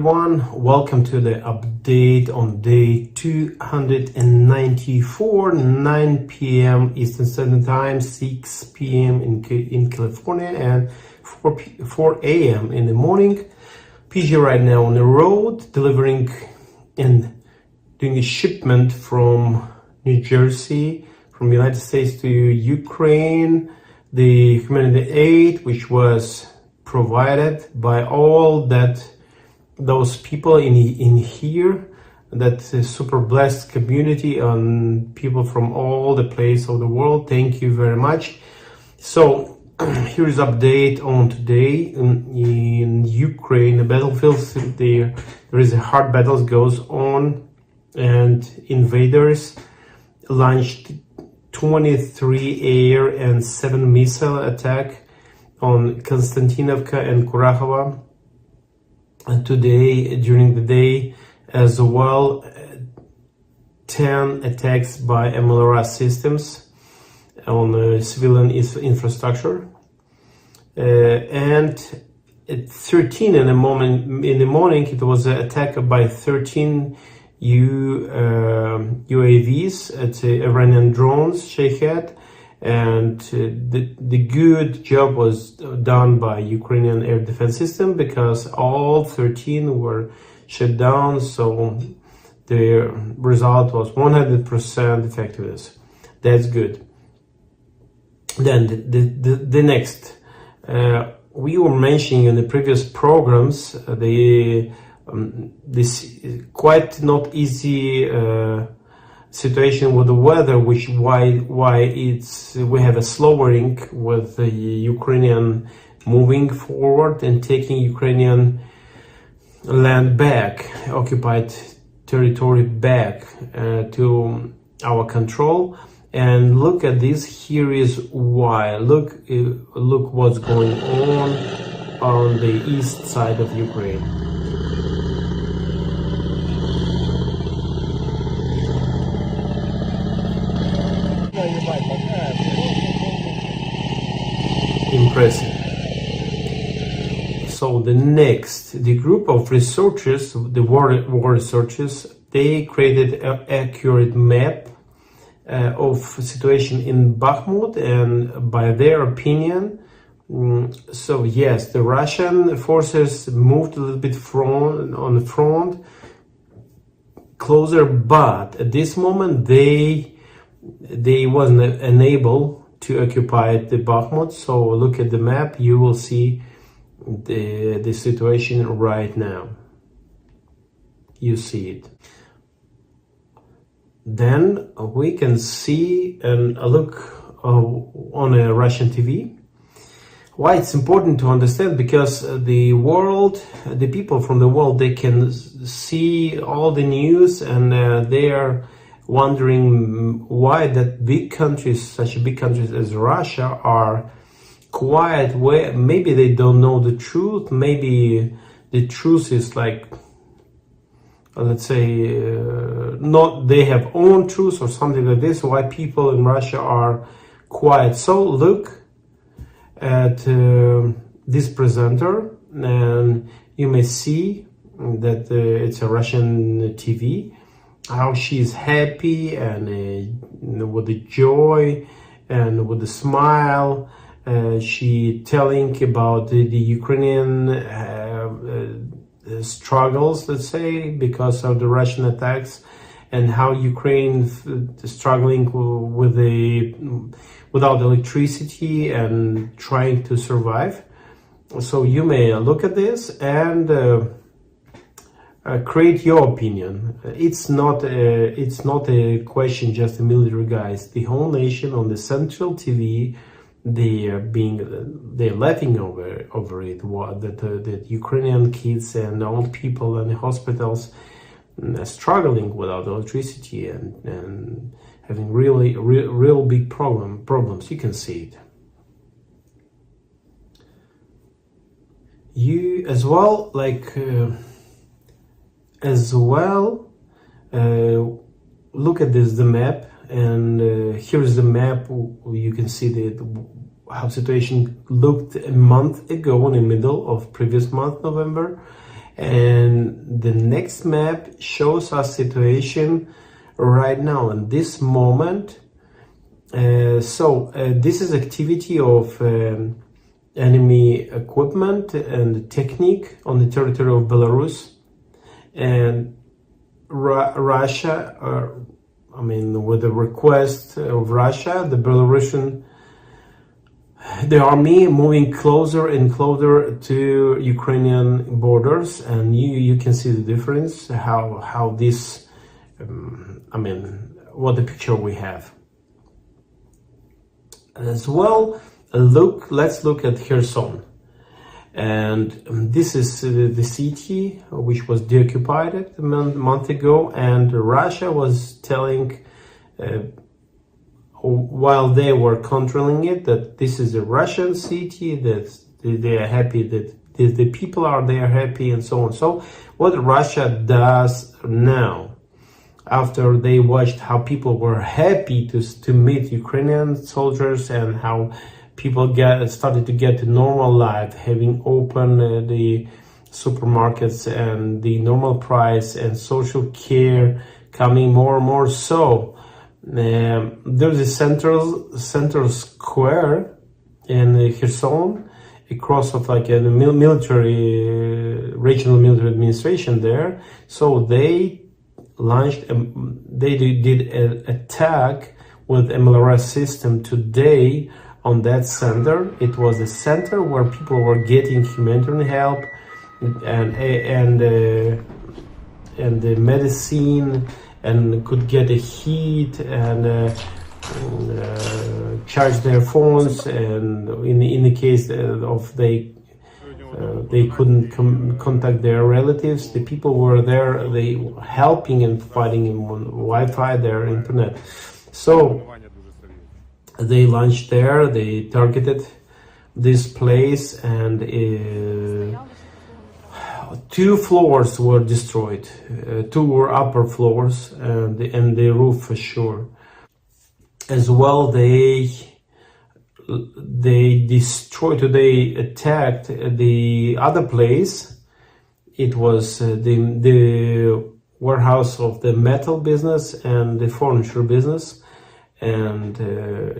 everyone, welcome to the update on day 294, 9 p.m. Eastern Standard Time, 6 p.m. in California, and 4 a.m. in the morning. PG right now on the road, delivering and doing a shipment from New Jersey, from United States to Ukraine, the humanitarian aid, which was provided by all those people in here, that super blessed community and people from all the places of the world. Thank you very much. So here is update on today in Ukraine. The battlefield there is a hard battle goes on, and invaders launched 23 air and 7 missile attack on Konstantinovka and Kurakhova, and today during the day as well. 10 attacks by MLRS systems on civilian infrastructure, and at 13 in the morning it was an attack by 13 UAVs at Iranian drones, Shahed. And the good job was done by Ukrainian air defense system, because all 13 were shut down. So the result was 100% effectiveness. That's good. Then the next, we were mentioning in the previous programs this quite not easy situation with the weather, which why we have a slowing with the Ukrainian moving forward and taking Ukrainian land back, occupied territory back to our control. And look at this. Here is why. Look what's going on the east side of Ukraine. Impressive. So the group of researchers, the war researchers, they created an accurate map of situation in Bahkmut, and by their opinion, so yes, the Russian forces moved a little bit on the front closer, but at this moment they wasn't unable to occupy the Bahkmut. So look at the map, you will see the situation right now. You see it. Then we can see and look on a Russian TV. Why it's important to understand? Because the people from the world, they can see all the news, and they are wondering why that big countries, such big countries as Russia, are quiet. Where maybe they don't know the truth. Maybe the truth is like, let's say, not they have own truth or something like this. Why people in Russia are quiet? So look at this presenter, and you may see that it's a Russian TV. How she's happy and with the joy and with the smile. She telling about the Ukrainian struggles, let's say, because of the Russian attacks, and how Ukraine struggling without electricity and trying to survive. So you may look at this and create your opinion. It's not a question just the military guys. The whole nation on the central TV, they're laughing over it. That Ukrainian kids and old people in the hospitals struggling without electricity and having real big problems. You can see it. You as well, look at the map, and here's the map. You can see how situation looked a month ago, in the middle of previous month, November, And the next map shows us situation right now in this moment. This is activity of enemy equipment and technique on the territory of Belarus, and Russia, with the request of Russia, the army moving closer and closer to Ukrainian borders, and you can see the difference, how this, what the picture we have. As well, let's look at Kherson. And this is the city which was deoccupied a month ago, and Russia was telling, while they were controlling it, that this is a Russian city, that they are happy, that the people are there happy, and so on. So what Russia does now, after they watched how people were happy to meet Ukrainian soldiers, and how people started to get a normal life, having open the supermarkets and the normal price and social care coming more and more. So there's a central square in Kherson, across of like a regional military administration there. So they launched, they did an attack with MLRS system today on that center. It was a center where people were getting humanitarian help and the medicine, and could get a heat and charge their phones, and in the case of they couldn't contact their relatives, the people were there, they helping and providing Wi-Fi, their internet. So they launched there, they targeted this place, and 2 floors were destroyed. 2 were upper floors, and the roof for sure. As well, they attacked the other place. It was the warehouse of the metal business and the furniture business. And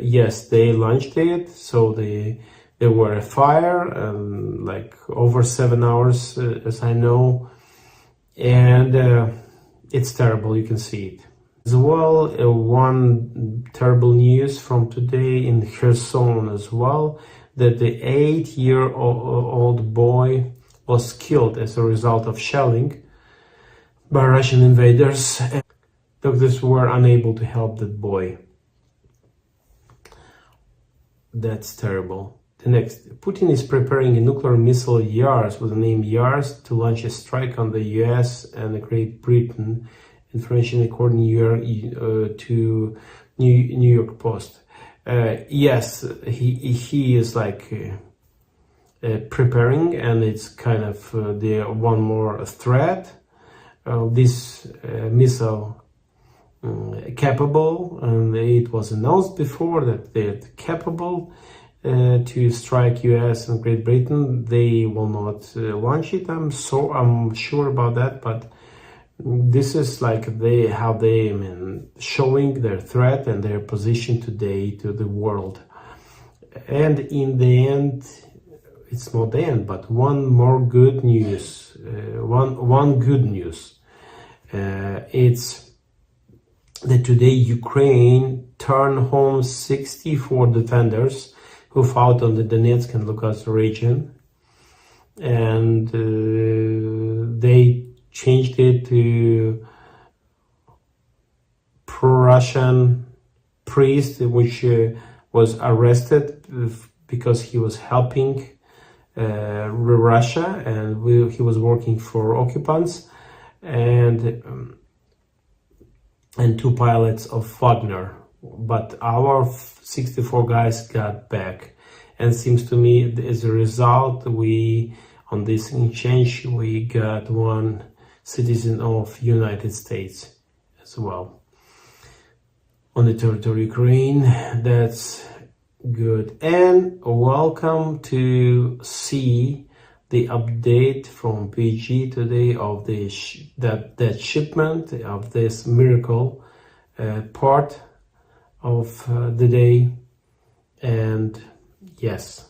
yes, they launched it. So there were a fire, like over 7 hours, as I know, and it's terrible. You can see it. As well, one terrible news from today in Kherson as well, that the 8-year-old boy was killed as a result of shelling by Russian invaders. Doctors were unable to help that boy. That's terrible. The next, Putin is preparing a nuclear missile Yars, with the name Yars, to launch a strike on the US and Great Britain. Information according to New York Post. Yes, he is like preparing, and it's kind of the one more threat. This missile capable, and it was announced before that they're capable to strike US and Great Britain. They will not launch it. I'm sure about that, but this is like how they showing their threat and their position today to the world. And in the end, it's not the end, but one more good news. One good news. It's that today Ukraine turned home 64 defenders who fought on the Donetsk and Lugansk region, and they changed it to pro-Russian priest, which was arrested because he was helping Russia, and he was working for occupants, and 2 pilots of Wagner. But our 64 guys got back, and seems to me as a result, on this exchange we got 1 citizen of United States as well on the territory of Ukraine. That's good. And welcome to see the update from PG today of the that shipment of this miracle part of the day. And yes.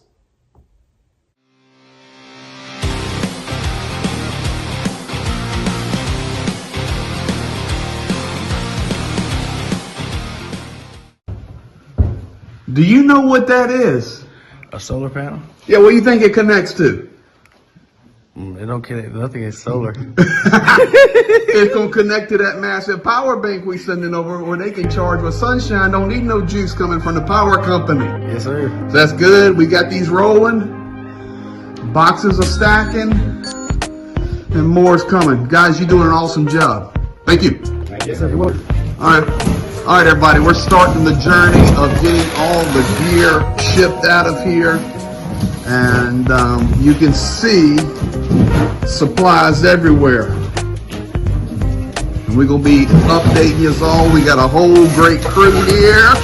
Do you know what that is? A solar panel? Yeah, what do you think it connects to? It don't connect. Nothing is solar. It's gonna connect to that massive power bank we sending over where they can charge with sunshine. Don't need no juice coming from the power company. Yes, sir. So that's good. We got these rolling. Boxes are stacking. And more is coming. Guys, you're doing an awesome job. Thank you. Yes, sir. All right, everybody. We're starting the journey of getting all the gear shipped out of here. And you can see supplies everywhere. And we're going to be updating you all. We got a whole great crew here.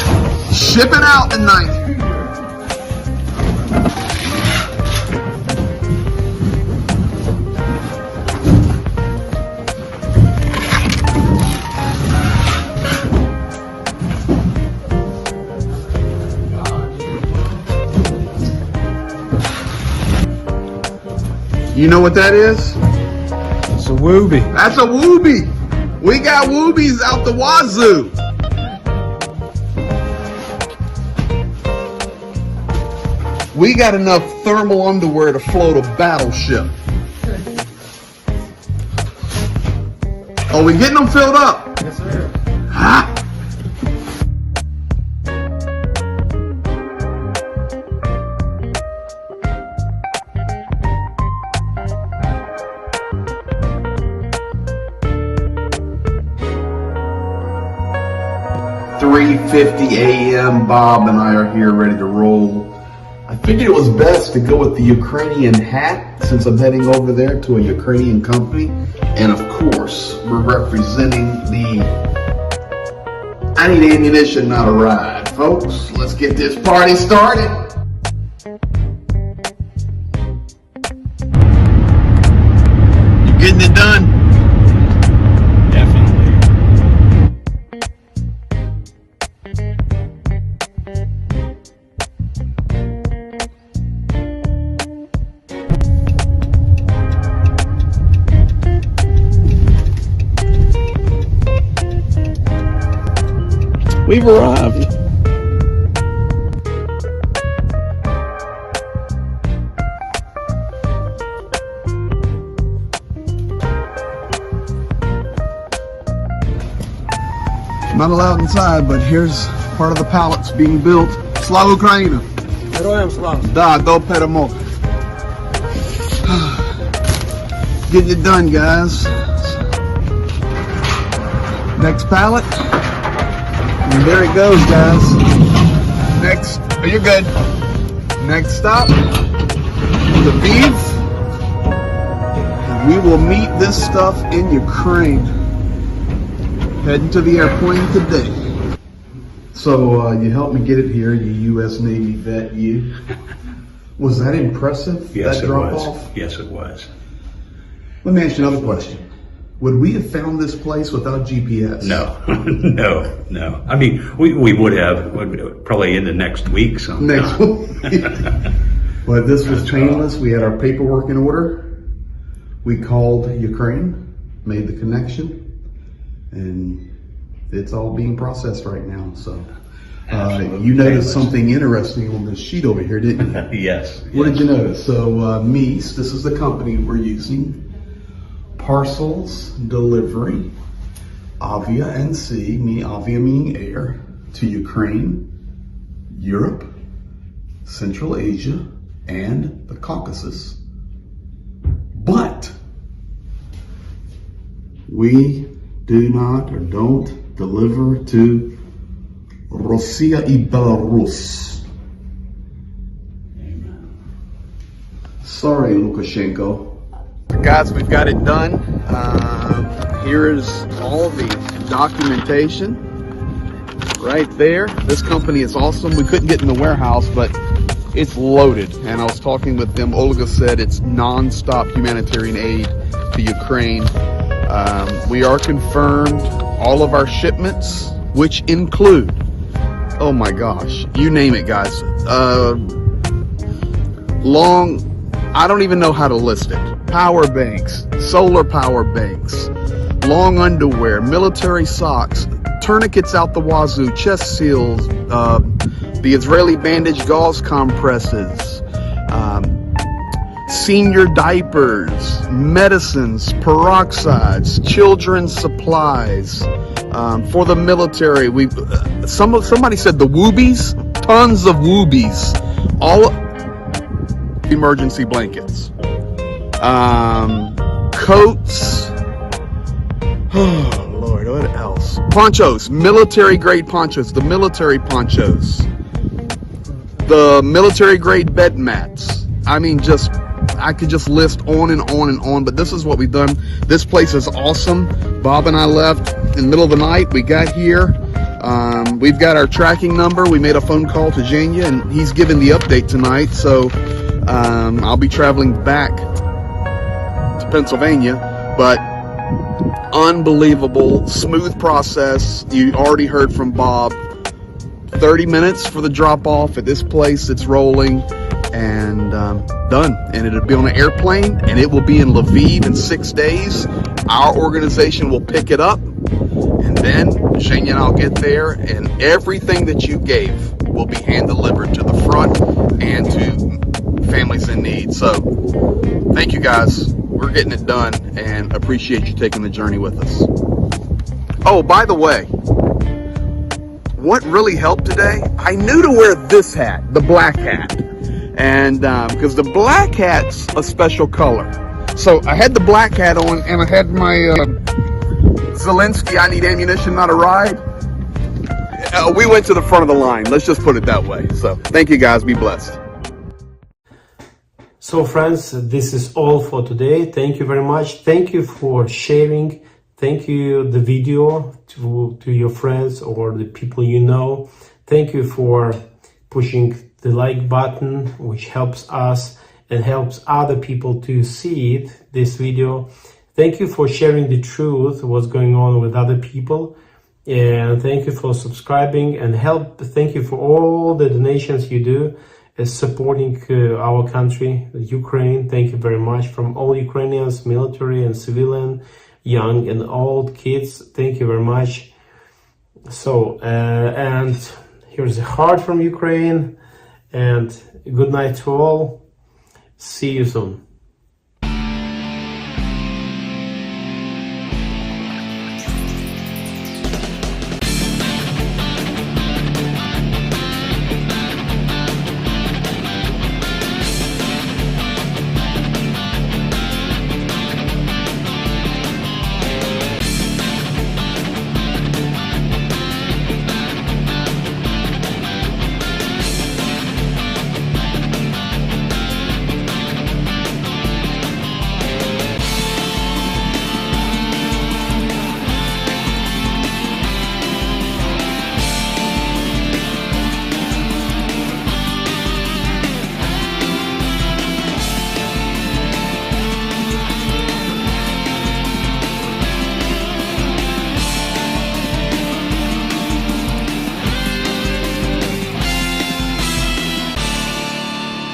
Shipping out tonight. You know what that is? It's a wooby. That's a wooby. We got woobies out the wazoo. We got enough thermal underwear to float a battleship. Oh, we getting them filled up? Yes, sir. Huh? .3:50 a.m. Bob and I are here ready to roll. I figured it was best to go with the Ukrainian hat since I'm heading over there to a Ukrainian company. And of course, we're representing the I need ammunition, not a ride. Folks, let's get this party started. You getting it done? We've arrived. Not allowed inside, but here's part of the pallets being built. Slava Ukraina. Героям слава. Da, do peremog. Getting it done, guys. Next pallet. And there it goes, guys. Next, oh, you're good. Next stop, the beef. And we will meet this stuff in Ukraine. Heading to the airplane today. So you helped me get it here, you U.S. Navy vet, you. Was that impressive? Yes, that it drop was. off? Yes, it was. Let me ask you another question. Would we have found this place without GPS? No, no. I mean, we would have, probably in the next week sometime. Next week. But this was painless. We had our paperwork in order. We called Ukraine, made the connection, and it's all being processed right now. So you noticed something interesting on this sheet over here, didn't you? Yes. What did you notice? So Meese, this is the company we're using. Parcels delivery, Avia NC, Avia meaning air, to Ukraine, Europe, Central Asia, and the Caucasus. But we do not or don't deliver to Russia and Belarus. Amen. Sorry, Lukashenko. Guys, we've got it done. Here is all the documentation right there. This company is awesome. We couldn't get in the warehouse, but it's loaded. And I was talking with them. Olga said it's non-stop humanitarian aid to Ukraine. We are confirmed all of our shipments, which include, oh my gosh, you name it, guys. I don't even know how to list it. Power banks, solar power banks, long underwear, military socks, tourniquets out the wazoo, chest seals, the Israeli bandage gauze compresses, senior diapers, medicines, peroxides, children's supplies, for the military. Somebody said the woobies, tons of woobies, all emergency blankets, coats, oh Lord, what else? Ponchos, military grade ponchos, the military ponchos, the military grade bed mats. I mean, I could just list on and on and on, but this is what we've done. This place is awesome. Bob and I left in the middle of the night. We got here. We've got our tracking number. We made a phone call to Jania, and he's giving the update tonight. So I'll be traveling back to Pennsylvania, but unbelievable, smooth process. You already heard from Bob. 30 minutes for the drop off at this place. It's rolling and done. And it'll be on an airplane, and it will be in Lviv in 6 days. Our organization will pick it up, and then Shane and I'll get there, and everything that you gave will be hand delivered to the front and to families in need. So thank you guys. We're getting it done, and appreciate you taking the journey with us. Oh, by the way, what really helped today, I knew to wear this hat, the black hat. And because the black hat's a special color. So I had the black hat on, and I had my Zelensky, I need ammunition, not a ride. We went to the front of the line. Let's just put it that way. So thank you guys. Be blessed. So friends, this is all for today. Thank you very much. Thank you for sharing. Thank you the video to your friends or the people you know. Thank you for pushing the like button, which helps us and helps other people to see this video. Thank you for sharing the truth, what's going on with other people. And thank you for subscribing and thank you for all the donations you do as supporting our country, Ukraine. Thank you very much from all Ukrainians, military and civilian, young and old, kids. Thank you very much. So, and here's a heart from Ukraine, and good night to all. See you soon.